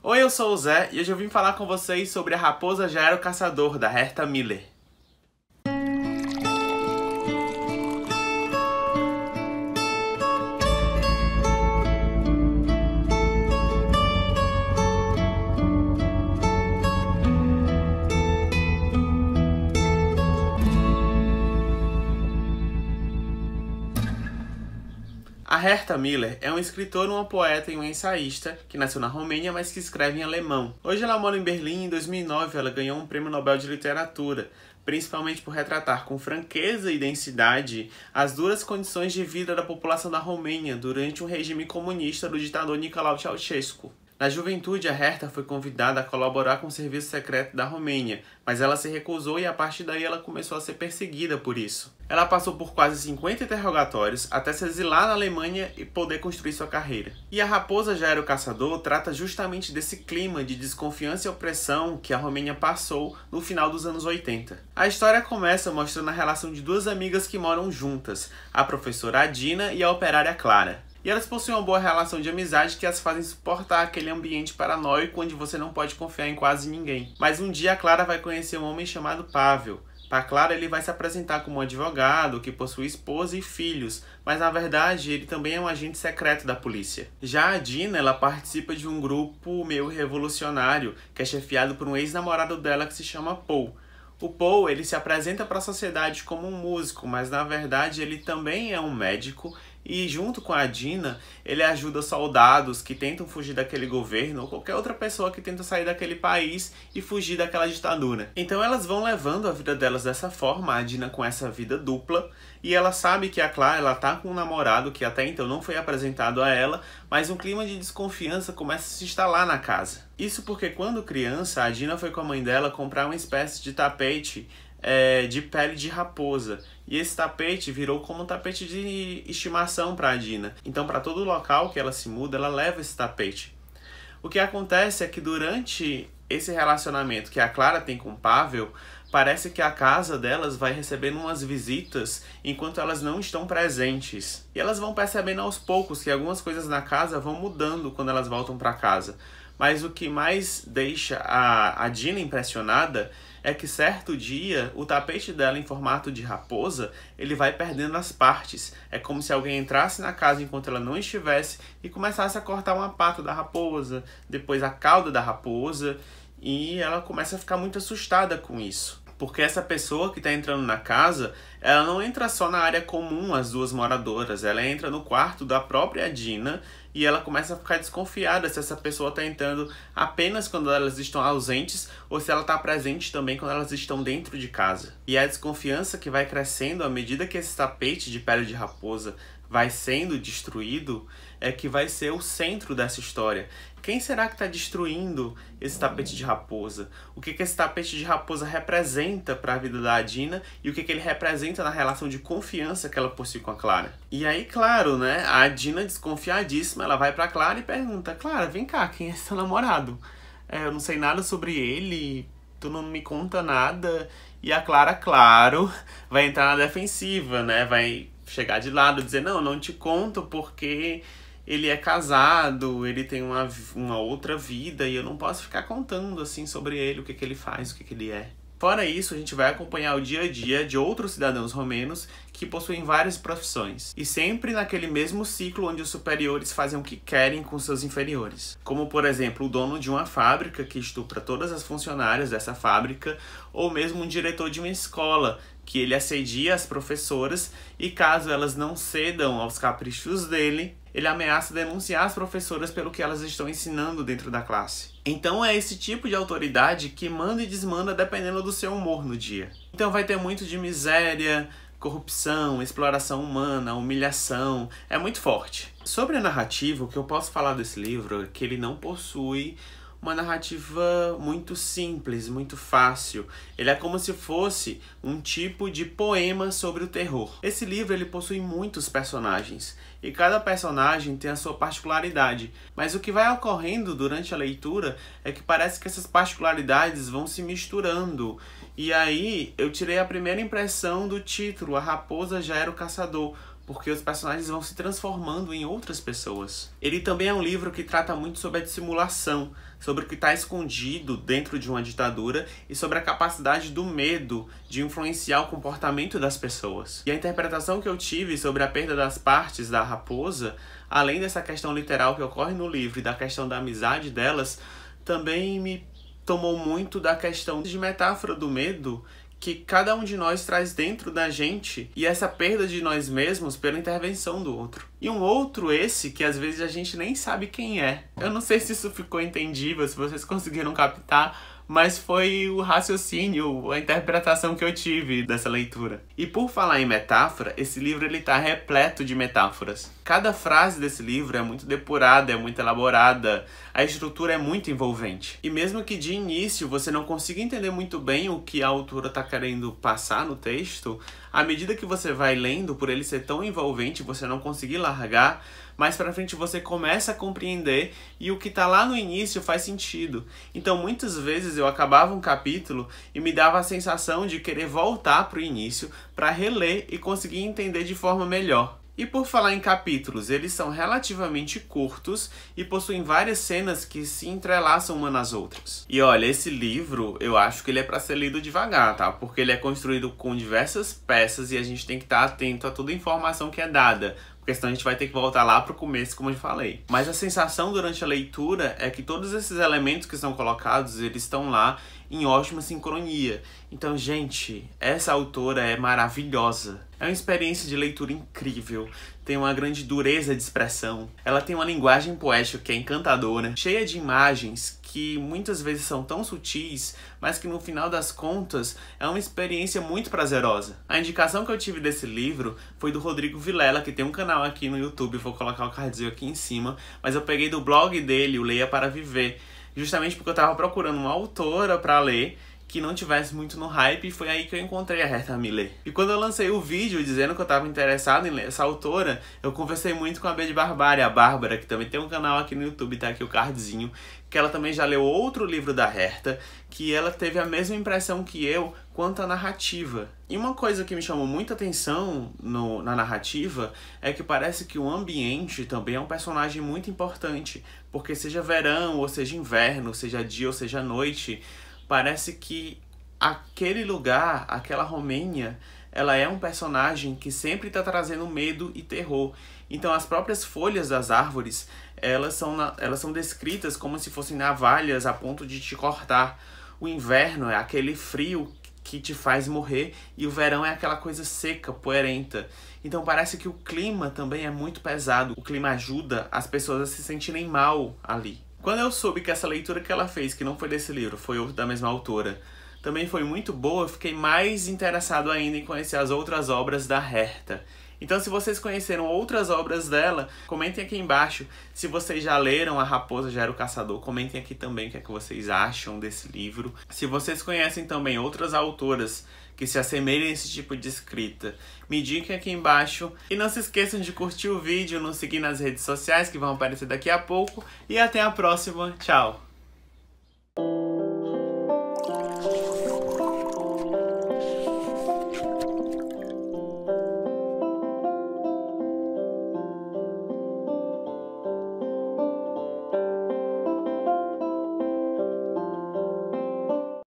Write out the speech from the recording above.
Oi, eu sou o Zé e hoje eu vim falar com vocês sobre A Raposa Já Era o Caçador, da Herta Miller. A Herta Miller é uma escritora, uma poeta e uma ensaísta que nasceu na Romênia, mas que escreve em alemão. Hoje ela mora em Berlim e em 2009 ela ganhou um prêmio Nobel de Literatura, principalmente por retratar com franqueza e densidade as duras condições de vida da população da Romênia durante o regime comunista do ditador Nicolae Ceausescu. Na juventude, a Herta foi convidada a colaborar com o serviço secreto da Romênia, mas ela se recusou e a partir daí ela começou a ser perseguida por isso. Ela passou por quase 50 interrogatórios até se exilar na Alemanha e poder construir sua carreira. E A Raposa Já Era o Caçador trata justamente desse clima de desconfiança e opressão que a Romênia passou no final dos anos 80. A história começa mostrando a relação de duas amigas que moram juntas, a professora Adina e a operária Clara. E elas possuem uma boa relação de amizade que as fazem suportar aquele ambiente paranoico onde você não pode confiar em quase ninguém. Mas um dia a Clara vai conhecer um homem chamado Pavel. Para Clara ele vai se apresentar como um advogado que possui esposa e filhos, mas na verdade ele também é um agente secreto da polícia. Já a Dina, ela participa de um grupo meio revolucionário que é chefiado por um ex-namorado dela que se chama Paul. O Paul, ele se apresenta para a sociedade como um músico, mas na verdade ele também é um médico e junto com a Dina, ele ajuda soldados que tentam fugir daquele governo ou qualquer outra pessoa que tenta sair daquele país e fugir daquela ditadura. Então elas vão levando a vida delas dessa forma, a Dina com essa vida dupla, e ela sabe que a Clara, ela tá com um namorado que até então não foi apresentado a ela, mas um clima de desconfiança começa a se instalar na casa. Isso porque quando criança, a Dina foi com a mãe dela comprar uma espécie de tapete de pele de raposa. E esse tapete virou como um tapete de estimação para a Dina. Então, para todo local que ela se muda, ela leva esse tapete. O que acontece é que durante esse relacionamento que a Clara tem com o Pavel, parece que a casa delas vai recebendo umas visitas enquanto elas não estão presentes. E elas vão percebendo aos poucos que algumas coisas na casa vão mudando quando elas voltam para casa. Mas o que mais deixa a Dina impressionada é que certo dia o tapete dela em formato de raposa ele vai perdendo as partes. É como se alguém entrasse na casa enquanto ela não estivesse e começasse a cortar uma pata da raposa, depois a cauda da raposa, e ela começa a ficar muito assustada com isso. Porque essa pessoa que está entrando na casa, ela não entra só na área comum, as duas moradoras, ela entra no quarto da própria Dina e ela começa a ficar desconfiada se essa pessoa está entrando apenas quando elas estão ausentes ou se ela está presente também quando elas estão dentro de casa. E a desconfiança que vai crescendo à medida que esse tapete de pele de raposa vai sendo destruído é que vai ser o centro dessa história. Quem será que está destruindo esse tapete de raposa? O que esse tapete de raposa representa para a vida da Dina e o que ele representa na relação de confiança que ela possui com a Clara? E aí, claro, né, a Dina desconfiadíssima, ela vai para a Clara e pergunta: Clara, vem cá, quem é seu namorado? Eu não sei nada sobre ele, tu não me conta nada. E a Clara, claro, vai entrar na defensiva, né, vai chegar de lado, dizer: não te conto porque ele é casado, ele tem uma outra vida e eu não posso ficar contando assim sobre ele, o que ele faz, o que ele é. Fora isso, a gente vai acompanhar o dia a dia de outros cidadãos romenos que possuem várias profissões. E sempre naquele mesmo ciclo onde os superiores fazem o que querem com seus inferiores. Como, por exemplo, o dono de uma fábrica que estupra todas as funcionárias dessa fábrica, ou mesmo um diretor de uma escola que ele assedia as professoras e caso elas não cedam aos caprichos dele, ele ameaça denunciar as professoras pelo que elas estão ensinando dentro da classe. Então é esse tipo de autoridade que manda e desmanda dependendo do seu humor no dia. Então vai ter muito de miséria, corrupção, exploração humana, humilhação, é muito forte. Sobre a narrativa, o que eu posso falar desse livro é que ele não possui uma narrativa muito simples, muito fácil. Ele é como se fosse um tipo de poema sobre o terror. Esse livro ele possui muitos personagens e cada personagem tem a sua particularidade. Mas o que vai ocorrendo durante a leitura é que parece que essas particularidades vão se misturando. E aí eu tirei a primeira impressão do título, A Raposa Já Era o Caçador, porque os personagens vão se transformando em outras pessoas. Ele também é um livro que trata muito sobre a dissimulação. sobre o que está escondido dentro de uma ditadura e sobre a capacidade do medo de influenciar o comportamento das pessoas. E a interpretação que eu tive sobre a perda das partes da raposa, além dessa questão literal que ocorre no livro e da questão da amizade delas, também me tomou muito da questão de metáfora do medo que cada um de nós traz dentro da gente e essa perda de nós mesmos pela intervenção do outro. E um outro esse que às vezes a gente nem sabe quem é. Eu não sei se isso ficou entendível, se vocês conseguiram captar, mas foi o raciocínio, a interpretação que eu tive dessa leitura. E por falar em metáfora, esse livro ele tá repleto de metáforas. Cada frase desse livro é muito depurada, é muito elaborada, a estrutura é muito envolvente. E mesmo que de início você não consiga entender muito bem o que a autora tá querendo passar no texto, à medida que você vai lendo, por ele ser tão envolvente, você não conseguir largar, mais pra frente você começa a compreender e o que tá lá no início faz sentido. Então muitas vezes eu acabava um capítulo e me dava a sensação de querer voltar pro início para reler e conseguir entender de forma melhor. E por falar em capítulos, eles são relativamente curtos e possuem várias cenas que se entrelaçam uma nas outras. E olha, esse livro, eu acho que ele é para ser lido devagar, tá? Porque ele é construído com diversas peças e a gente tem que estar atento a toda a informação que é dada, porque senão a gente vai ter que voltar lá pro começo, como eu falei. Mas a sensação durante a leitura é que todos esses elementos que são colocados, eles estão lá em ótima sincronia. Então, gente, essa autora é maravilhosa. É uma experiência de leitura incrível, tem uma grande dureza de expressão. Ela tem uma linguagem poética que é encantadora, cheia de imagens que muitas vezes são tão sutis, mas que no final das contas é uma experiência muito prazerosa. A indicação que eu tive desse livro foi do Rodrigo Vilela, que tem um canal aqui no YouTube, vou colocar o cardzinho aqui em cima, mas eu peguei do blog dele, o Leia para Viver, justamente porque eu tava procurando uma autora para ler que não tivesse muito no hype, e foi aí que eu encontrei a Herta Miller. E quando eu lancei o vídeo dizendo que eu tava interessado em ler essa autora, eu conversei muito com a B de Barbárie, a Bárbara, que também tem um canal aqui no YouTube, tá aqui o cardzinho, que ela também já leu outro livro da Herta, que ela teve a mesma impressão que eu quanto à narrativa. E uma coisa que me chamou muita atenção na narrativa é que parece que o ambiente também é um personagem muito importante, porque seja verão, ou seja inverno, seja dia ou seja noite, parece que aquele lugar, aquela Romênia, ela é um personagem que sempre está trazendo medo e terror. Então as próprias folhas das árvores, elas são descritas como se fossem navalhas a ponto de te cortar. O inverno é aquele frio que te faz morrer e o verão é aquela coisa seca, poeirenta. Então parece que o clima também é muito pesado. O clima ajuda as pessoas a se sentirem mal ali. Quando eu soube que essa leitura que ela fez, que não foi desse livro, foi da mesma autora, também foi muito boa, eu fiquei mais interessado ainda em conhecer as outras obras da Herta. Então, se vocês conheceram outras obras dela, comentem aqui embaixo. Se vocês já leram A Raposa Já Era o Caçador, comentem aqui também o que é que vocês acham desse livro. Se vocês conhecem também outras autoras que se assemelham a esse tipo de escrita, me digam aqui embaixo. E não se esqueçam de curtir o vídeo, nos seguir nas redes sociais que vão aparecer daqui a pouco. E até a próxima. Tchau!